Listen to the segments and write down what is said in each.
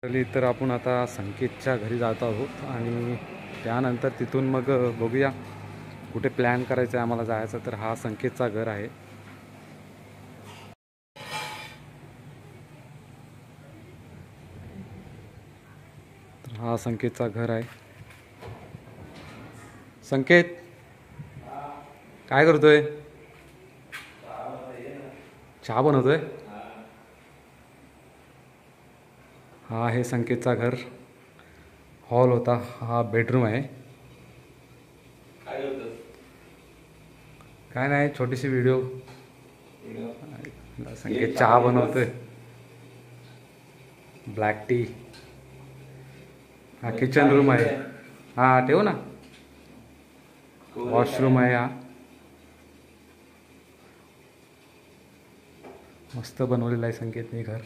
तर आपण आता संकेतच्या घरी जात आहोत आणि त्यानंतर तिथून मग बघूया कुठे प्लॅन करायचा आहे आम्हाला जायचं. तर हा संकेतचा घर आहे. तर हा संकेतचा घर आहे. संकेत काय करतोय? चहा बनवतोय. हा आहे संकेतचा घर. हॉल होता, हा बेडरूम आहे. काय नाही, छोटीशी व्हिडिओ. संकेत चहा बनवतोय, ब्लॅक टी. हा किचन रूम आहे. हा ठेवू ना. वॉशरूम आहे. हा मस्त बनवलेलं आहे संकेतने घर.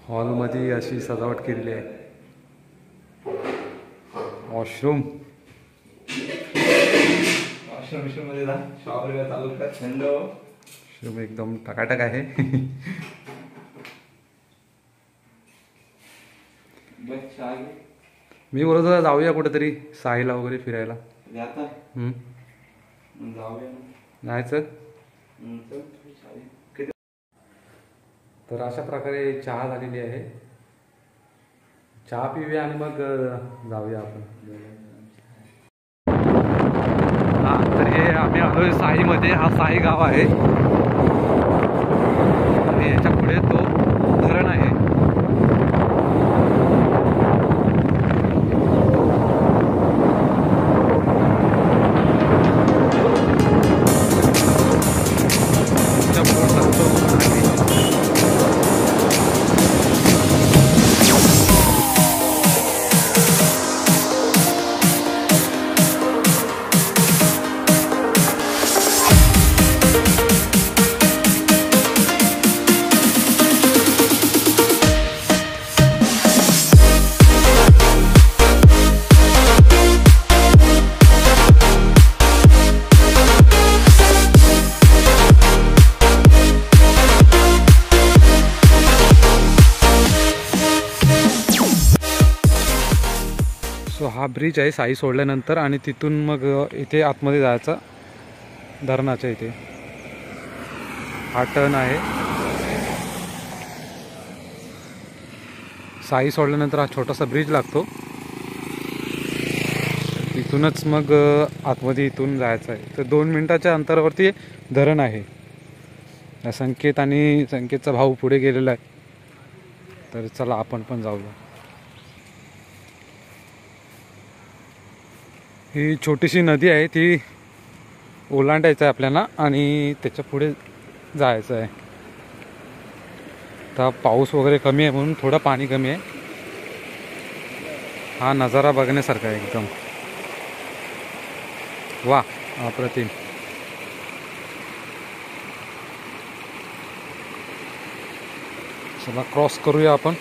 हॉलमध्ये अशी सजावट केलेली आहे. वॉशरूम एकदम टकाटक आहे. मी बोलत होता जाऊया कुठेतरी साईला वगैरे फिरायला. जायचं. तर अशा प्रकारे चहा झालेली आहे. चहा पिऊया आणि मग जाऊया आपण. हा तर हे आम्ही आलोय साईमध्ये. हा साई गाव आहे आणि याच्या पुढे तो धरण आहे. सो हा ब्रिज आहे साई सोडल्यानंतर आणि तिथून मग इथे आतमध्ये जायचा धरणाच्या इथे. हा टर्न आहे. साई सोडल्यानंतर हा छोटासा ब्रिज लागतो. तिथूनच मग आतमध्ये इथून जायचं आहे. तर 2 मिनिटाच्या अंतरावरती धरण आहे. संकेत आणि संकेतचा भाऊ पुढे गेलेला आहे. तर चला आपण पण जाऊया. ही छोटीशी नदी आहे, ती ओलांडायचं आहे आपल्याला आणि त्याच्या पुढे जायचं आहे. तर पाऊस वगैरे कमी आहे म्हणून थोडं पाणी कमी आहे. हा नजारा बघण्यासारखा आहे एकदम. वा, अप्रतिम. चला क्रॉस करूया आपण.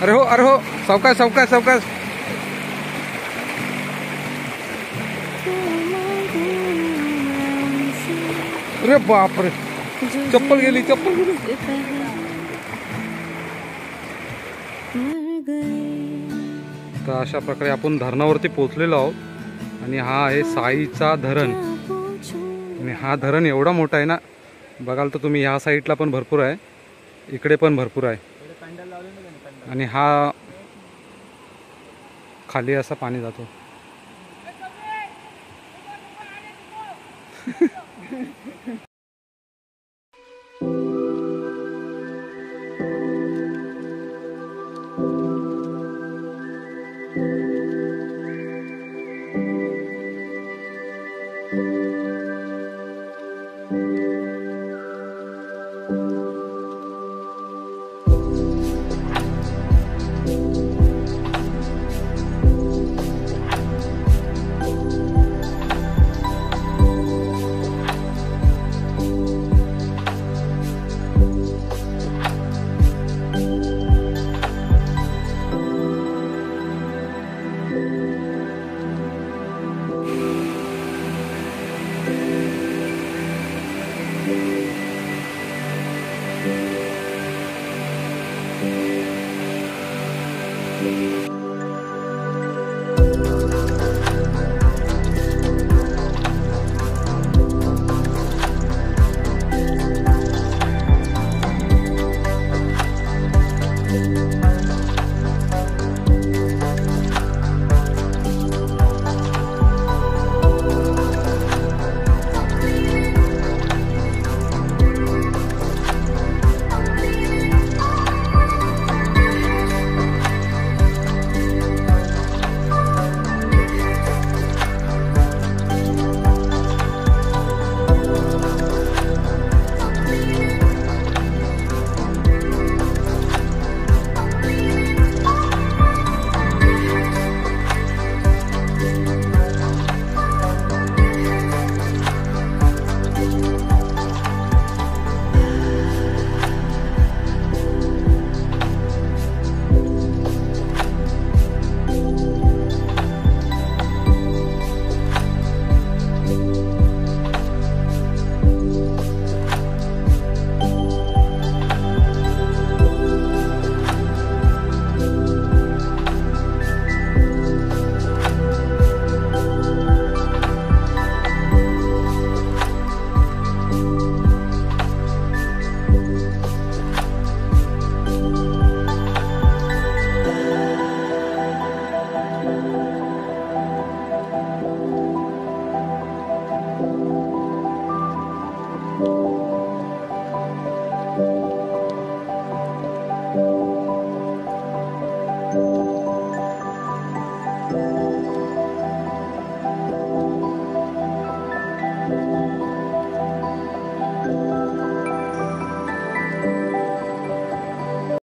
अरे हो, सावकाश सावकाश सावकाश. अरे बापरे, चप्पल गेली. तर अशा प्रकारे आपण धरणावरती पोहोचलेलो आहोत आणि हा आहे साईचा धरण. आणि हा धरण एवढा मोठा आहे ना, बघाल तर तुम्ही. ह्या साईडला पण भरपूर आहे, इकडे पण भरपूर आहे. आणि हा खाली असा पाणी जातो.